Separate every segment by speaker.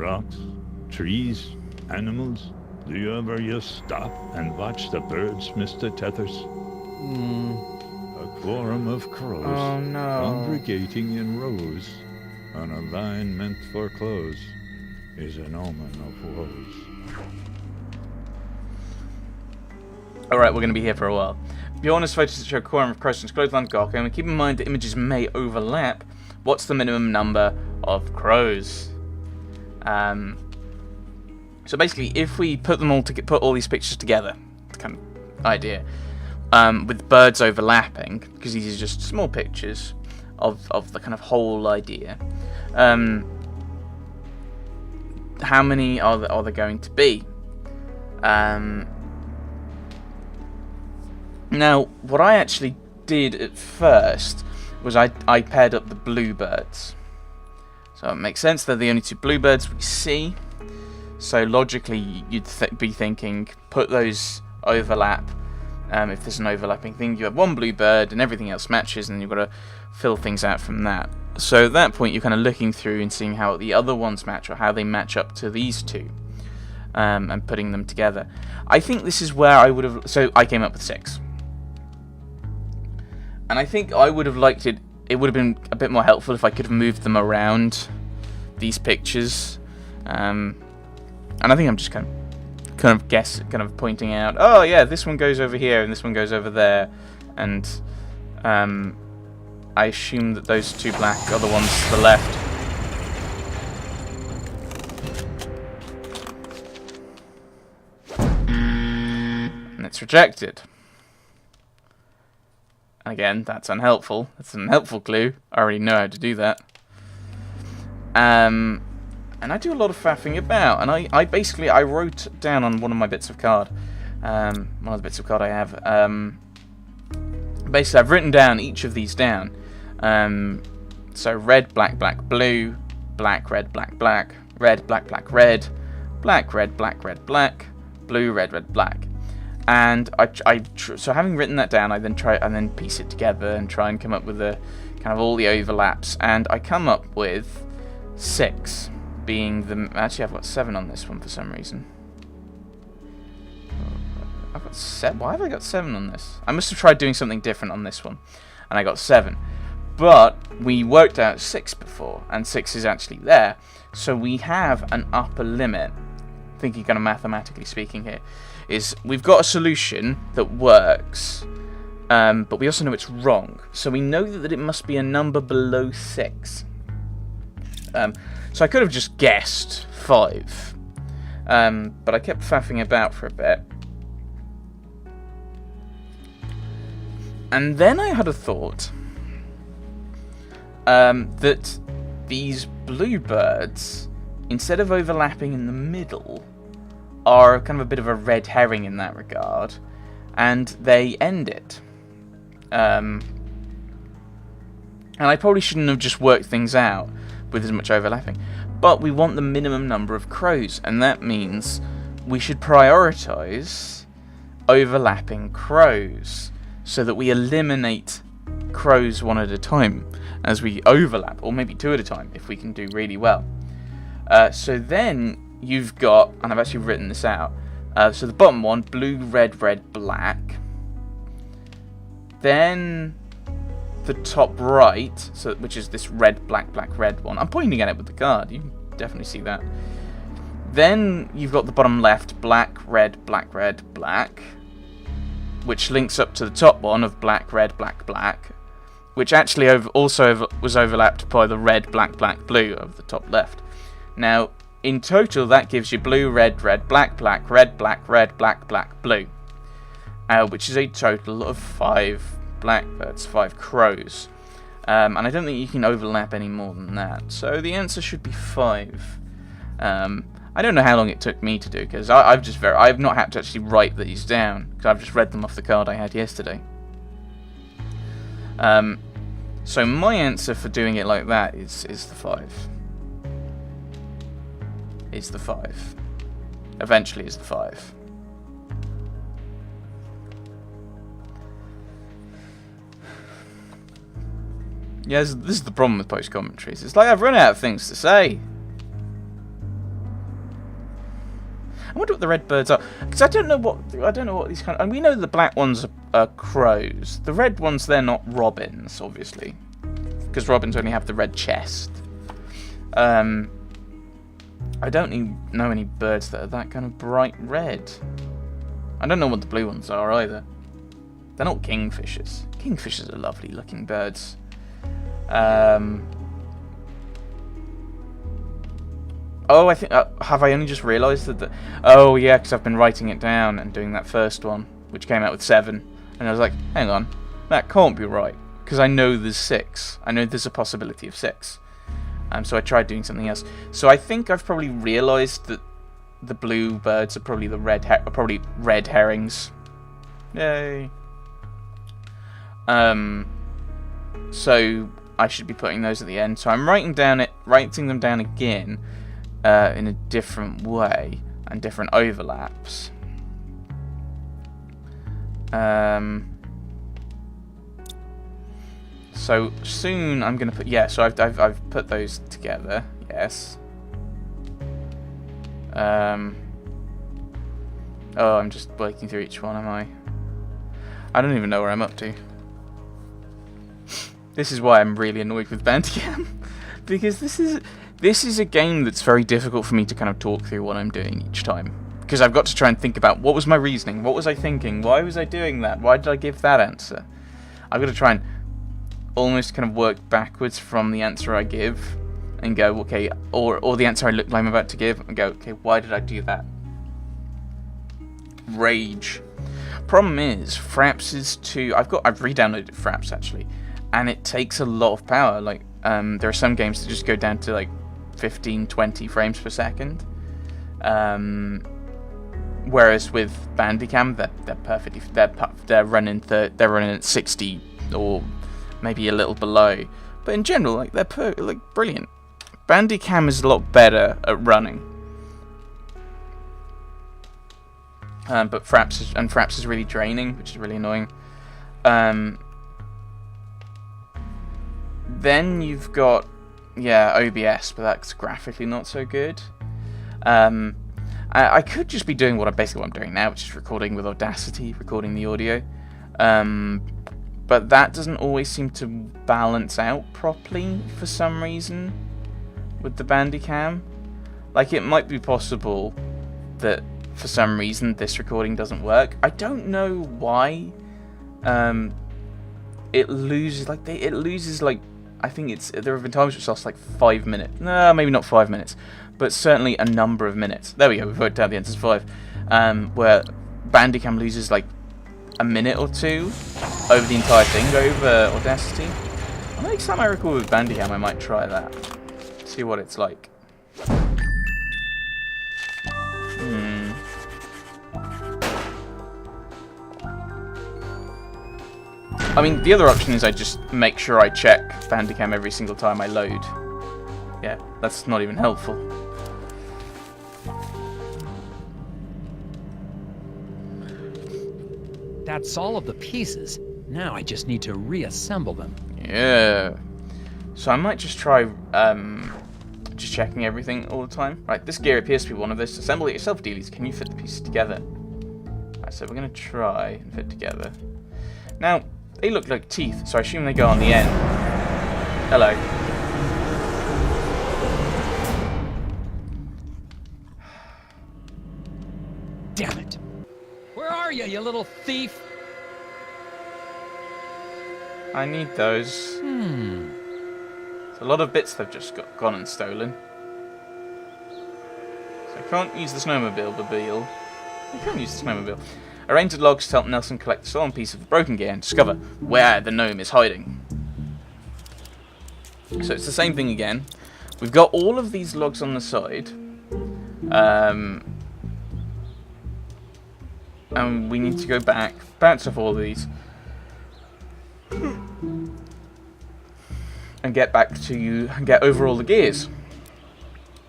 Speaker 1: Rocks, trees, animals. Do you ever just stop and watch the birds, Mr. Tethers? A quorum of crows
Speaker 2: Oh no.
Speaker 1: congregating in rows on a line meant for clothes is an omen of woes.
Speaker 2: Alright, we're going to be here for a while. Beyond is photos that show a quorum of crows and clothesline gawk, and keep in mind that images may overlap. What's the minimum number of crows? So basically, if we put all these pictures together, kind of idea, with birds overlapping, because these are just small pictures of the kind of whole idea. How many are there going to be? Now, what I actually did at first was I paired up the bluebirds. So it makes sense, they're the only two bluebirds we see. So logically, you'd be thinking, put those overlap. If there's an overlapping thing, you have one bluebird and everything else matches, and you've got to fill things out from that. So at that point, you're kind of looking through and seeing how the other ones match, or how they match up to these two, and putting them together. I think this is where I would have... So I came up with 6. And I think I would have liked it. It would have been a bit more helpful if I could have moved them around these pictures. And I think I'm just kind of pointing out. Oh yeah, this one goes over here and this one goes over there, and I assume that those two black are the ones to the left. And it's rejected. Again, that's unhelpful. That's an unhelpful clue. I already know how to do that. And I do a lot of faffing about, and I basically wrote down on one of my bits of card, one of the bits of card I have, basically I've written down each of these down. So red, black, black, blue, black, red, black, black, red, black, black, red, black, red, black, red, black, blue, red, red, black. And so having written that down, I then piece it together and try and come up with the kind of all the overlaps, and I come up with 6 being the... Actually, I've got 7 on this one for some reason. I've got 7. Why have I got 7 on this? I must have tried doing something different on this one, and I got 7. But we worked out 6 before, and 6 is actually there, so we have an upper limit. Thinking kind of mathematically speaking here, is we've got a solution that works, but we also know it's wrong. So we know that it must be a number below 6. So I could have just guessed 5, but I kept faffing about for a bit. And then I had a thought that these bluebirds, instead of overlapping in the middle, are kind of a bit of a red herring in that regard, and they end it. And I probably shouldn't have just worked things out with as much overlapping. But we want the minimum number of crows, and that means we should prioritize overlapping crows so that we eliminate crows one at a time as we overlap, or maybe 2 at a time if we can do really well. So then you've got, and I've actually written this out, so the bottom one, blue, red, red, black. Then the top right, so which is this red, black, black, red one. I'm pointing at it with the card. You can definitely see that. Then you've got the bottom left, black, red, black, red, black, which links up to the top one of black, red, black, black, which actually was overlapped by the red, black, black, blue of the top left. Now, in total, that gives you blue, red, red, black, black, red, black, red, black, black, blue, which is a total of 5 blackbirds, 5 crows. And I don't think you can overlap any more than that. So the answer should be 5. I don't know how long it took me to do, because I've not had to actually write these down, because I've just read them off the card I had yesterday. So my answer for doing it like that is the 5. Is the 5. Eventually is the 5. Yeah, this is the problem with post commentaries. It's like I've run out of things to say. I wonder what the red birds are, because I don't know what these kind of. And we know the black ones are crows. The red ones, they're not robins, obviously, because robins only have the red chest. I don't even know any birds that are that kind of bright red. I don't know what the blue ones are either. They're not kingfishers. Kingfishers are lovely looking birds. Oh, I think... have I only just realised that oh, yeah, because I've been writing it down and doing that first one, which came out with 7. And I was like, hang on, that can't be right, because I know there's 6. I know there's a possibility of 6. So I tried doing something else. So I think I've probably realised that the blue birds are probably the red herrings. Yay. So I should be putting those at the end. So I'm writing them down again in a different way and different overlaps. So soon I'm gonna put so I've put those together. Yes. Oh, I'm just working through each one, am I? I don't even know where I'm up to. This is why I'm really annoyed with Bandicam, because this is a game that's very difficult for me to kind of talk through what I'm doing each time, because I've got to try and think about what was my reasoning, what was I thinking, why was I doing that, why did I give that answer. I've got to try and almost kind of work backwards from the answer I give and go, okay, or the answer I'm about to give and go, okay, why did I do that? Rage. Problem is, Fraps is too... I've re-downloaded Fraps actually, and it takes a lot of power. Like, there are some games that just go down to like 15, 20 frames per second. Whereas with Bandicam, they're perfectly... They're running at 60 or maybe a little below. But in general, like, they're brilliant. Bandicam is a lot better at running. But Fraps is really draining, which is really annoying. Then you've got, OBS, but that's graphically not so good. I could just be doing what I'm doing now, which is recording with Audacity, recording the audio. But that doesn't always seem to balance out properly for some reason with the Bandicam. Like, it might be possible that for some reason this recording doesn't work. I don't know why. It loses I think there have been times it's lost like 5 minutes. No, maybe not 5 minutes, but certainly a number of minutes. There we go, we've worked out the answer's 5. Where Bandicam loses like a minute or 2 over the entire thing over Audacity. Well, next time I record with Bandicam, I might try that. See what it's like. I mean, the other option is I just make sure I check Bandicam every single time I load. Yeah, that's not even helpful.
Speaker 3: That's all of the pieces. Now I just need to reassemble them.
Speaker 2: Yeah. So I might just try just checking everything all the time. Right, this gear appears to be one of those. Assemble it yourself, dealies. Can you fit the pieces together? Right, so we're going to try and fit together. Now, they look like teeth, so I assume they go on the end. Hello.
Speaker 3: Damn it! Where are you, you little thief?
Speaker 2: I need those. There's a lot of bits they've just gone and stolen. So I can't use the snowmobile. I can't use the snowmobile. Arrange the logs to help Nelson collect the stolen piece of the broken gear and discover where the gnome is hiding. So it's the same thing again. We've got all of these logs on the side. And we need to go back, bounce off all of these, and get over all the gears.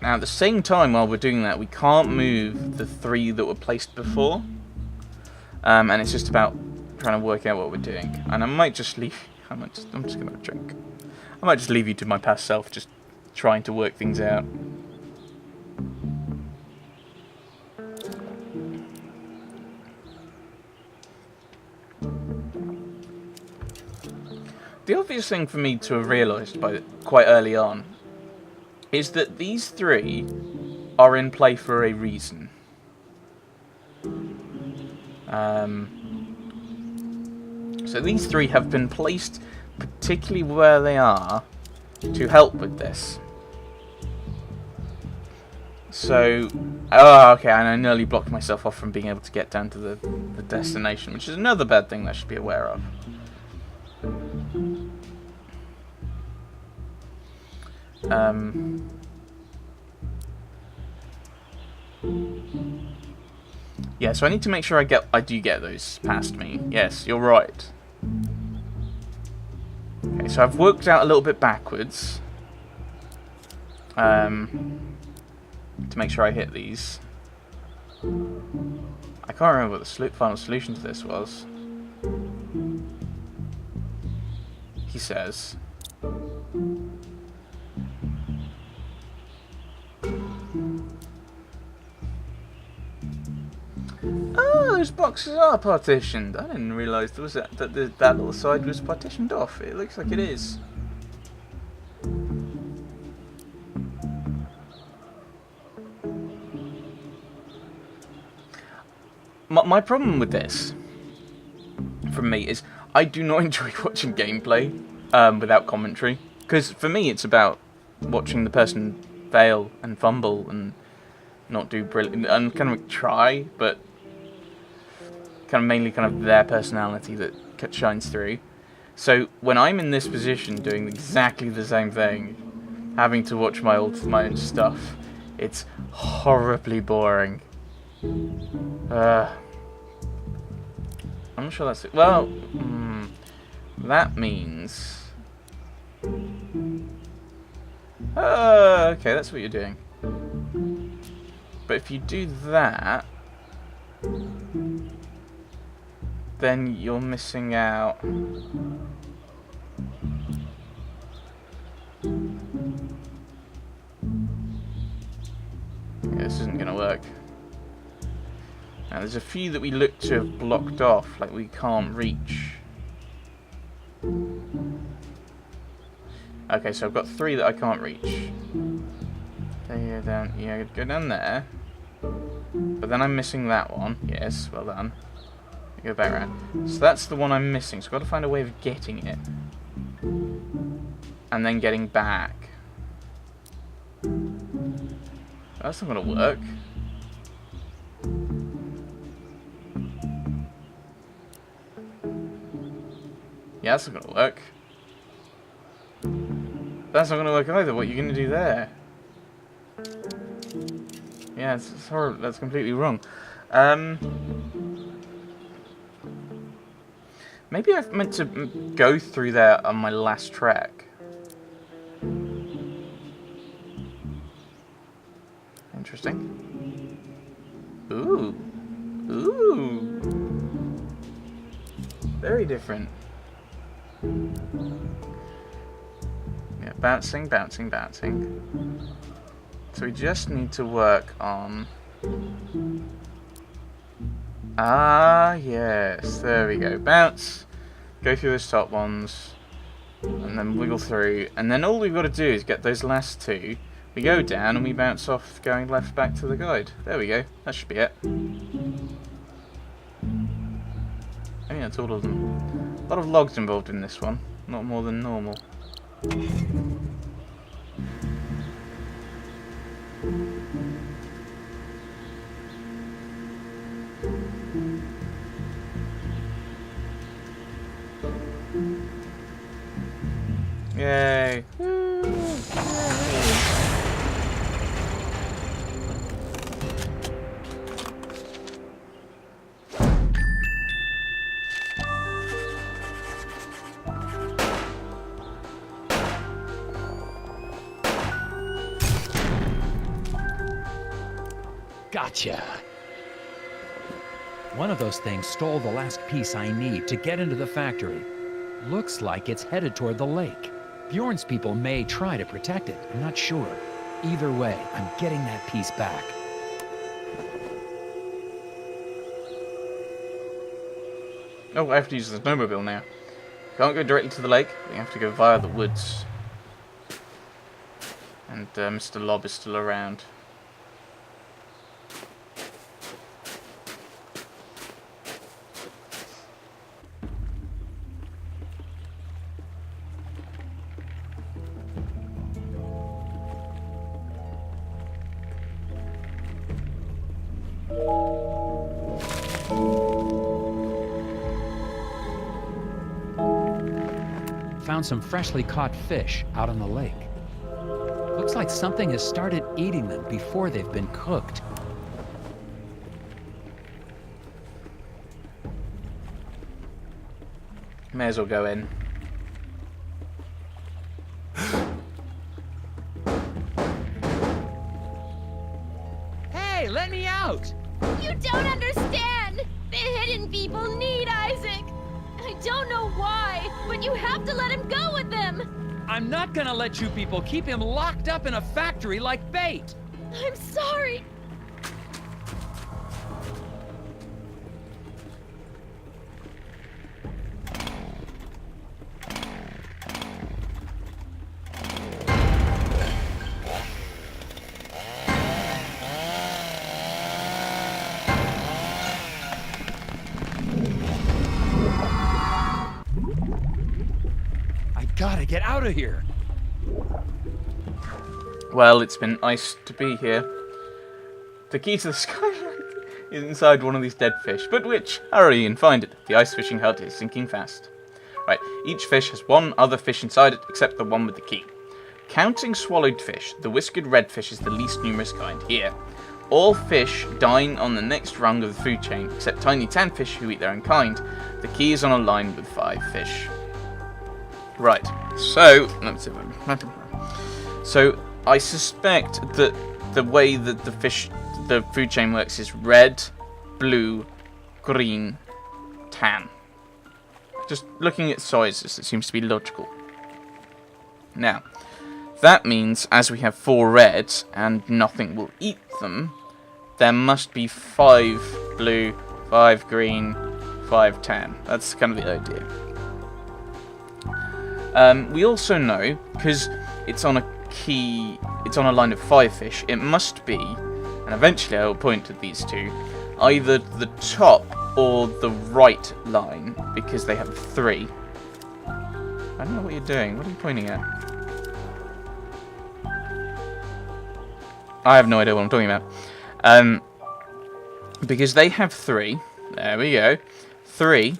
Speaker 2: Now at the same time, while we're doing that, we can't move the 3 that were placed before. And it's just about trying to work out what we're doing. And I might just leave... I'm just going to drink. I might just leave you to my past self, just trying to work things out. the obvious thing for me to have realised quite early on is that these three are in play for a reason. So these three have been placed particularly where they are to help with this. So, okay, and I nearly blocked myself off from being able to get down to the destination, which is another bad thing that I should be aware of. Yeah, so I need to make sure I do get those past me. Yes, you're right. Okay, so I've worked out a little bit backwards. To make sure I hit these. I can't remember what the final solution to this was. He says. Oh, those boxes are partitioned. I didn't realise there was that little side was partitioned off. It looks like it is. My problem with this, from me, is I do not enjoy watching gameplay without commentary. Because for me, it's about watching the person fail and fumble and not do brilliant, and kind of try, but kind of mainly kind of their personality that shines through. So when I'm in this position doing exactly the same thing, having to watch my own stuff, it's horribly boring. I'm not sure that's it. Well, that means... okay, that's what you're doing. But if you do that, then you're missing out. Yeah, this isn't going to work. Now, there's a few that we look to have blocked off, like we can't reach. Okay, so I've got 3 that I can't reach. Okay, go down there. But then I'm missing that one. Yes, well done. Go back around. So that's the one I'm missing. So I've got to find a way of getting it. And then getting back. That's not going to work. Yeah, that's not going to work. That's not going to work either. What are you going to do there? Yeah, it's horrible. That's completely wrong. Maybe I've meant to go through there on my last track. Interesting. Ooh. Ooh. Very different. Yeah, bouncing, bouncing, bouncing. So we just need to work on... Ah, yes. There we go. Bounce. Go through those top ones. And then wiggle through. And then all we've got to do is get those last 2. We go down and we bounce off going left back to the guide. There we go. That should be it. I think that's all of them. A lot of logs involved in this one. Not more than normal. Yay!
Speaker 3: Gotcha. One of those things stole the last piece I need to get into the factory. Looks like it's headed toward the lake. Bjorn's people may try to protect it. I'm not sure. Either way, I'm getting that piece back.
Speaker 2: Oh, I have to use the snowmobile now. Can't go directly to the lake. We have to go via the woods. And Mr. Lob is still around.
Speaker 3: Found some freshly caught fish out on the lake. Looks like something has started eating them before they've been cooked.
Speaker 2: May as well go in.
Speaker 3: Hey, let me out!
Speaker 4: You don't understand! The hidden people need Isaac! I don't know why, but you have to let him go with them!
Speaker 3: I'm not gonna let you people keep him locked up in a factory like bait!
Speaker 4: I'm sorry!
Speaker 3: Gotta get out of here.
Speaker 2: Well, it's been nice to be here. The key to the skylight is inside one of these dead fish, but which? Hurry and find it. The ice fishing hut is sinking fast. Right, each fish has one other fish inside it, except the one with the key. Counting swallowed fish, the whiskered redfish is the least numerous kind. Here, all fish dine on the next rung of the food chain, except tiny tan fish who eat their own kind. The key is on a line with 5 fish. Right, so I suspect that the way that the food chain works is red, blue, green, tan. Just looking at sizes, it seems to be logical. Now, that means as we have 4 reds and nothing will eat them, there must be 5 blue, 5 green, 5 tan. That's kind of the idea. We also know, because it's on a line of 5 fish, it must be, and eventually I will point to these two, either the top or the right line, because they have 3. I don't know what you're doing. What are you pointing at? I have no idea what I'm talking about. Because they have 3. There we go. 3.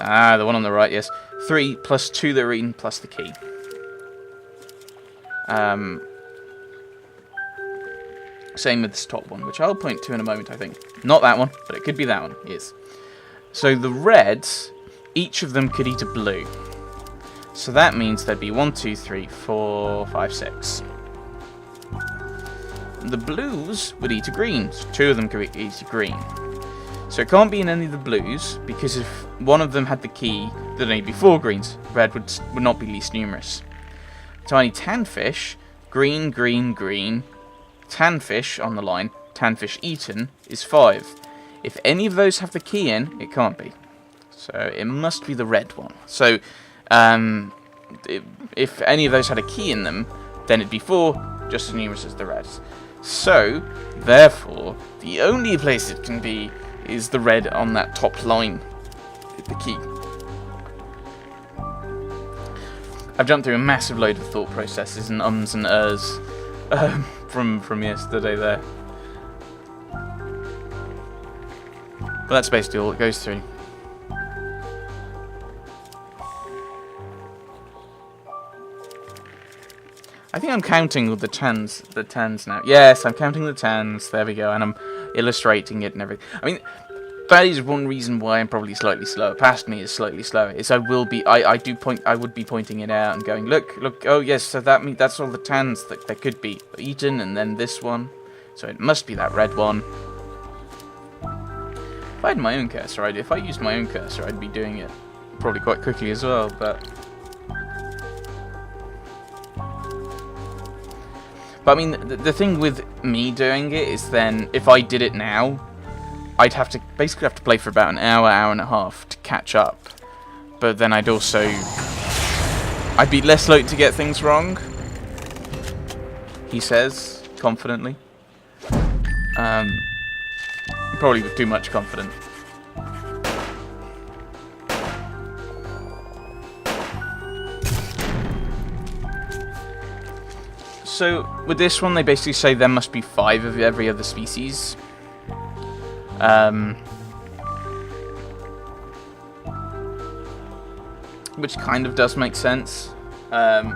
Speaker 2: Ah, the one on the right, yes. 3 plus 2 that are eaten plus the key. Same with this top one, which I'll point to in a moment, I think. Not that one, but it could be that one, yes. So the reds, each of them could eat a blue. So that means there'd be 1, 2, 3, 4, 5, 6. The blues would eat a green, so 2 of them could eat a green. So it can't be in any of the blues, because if one of them had the key, there'd only be 4 greens. Red would not be least numerous. Tiny tan fish, green, green, green. Tan fish on the line, tan fish eaten, is 5. If any of those have the key in, it can't be. So it must be the red one. So if any of those had a key in them, then it'd be 4, just as numerous as the reds. So, therefore, the only place it can be is the red on that top line with the key. I've jumped through a massive load of thought processes and ums and ers from yesterday there. But that's basically all it goes through. I think I'm counting the tans now. Yes, I'm counting the tans. There we go, and I'm illustrating it and everything. I mean, that is one reason why I'm probably slightly slower. Past me is slightly slower. Is I would be pointing it out and going, look. Oh yes, so that's all the tans that there could be eaten, and then this one. So it must be that red one. If I had my own cursor, if I used my own cursor, I'd be doing it probably quite quickly as well. But I mean, the thing with me doing it is then, if I did it now, I'd basically have to play for about an hour, hour and a half to catch up but then I'd be less likely to get things wrong, he says, confidently. Probably too much confident. So, with this one, they basically say there must be 5 of every other species. Which kind of does make sense. So,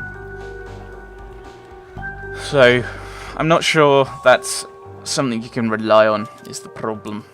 Speaker 2: I'm not sure that's something you can rely on, is the problem.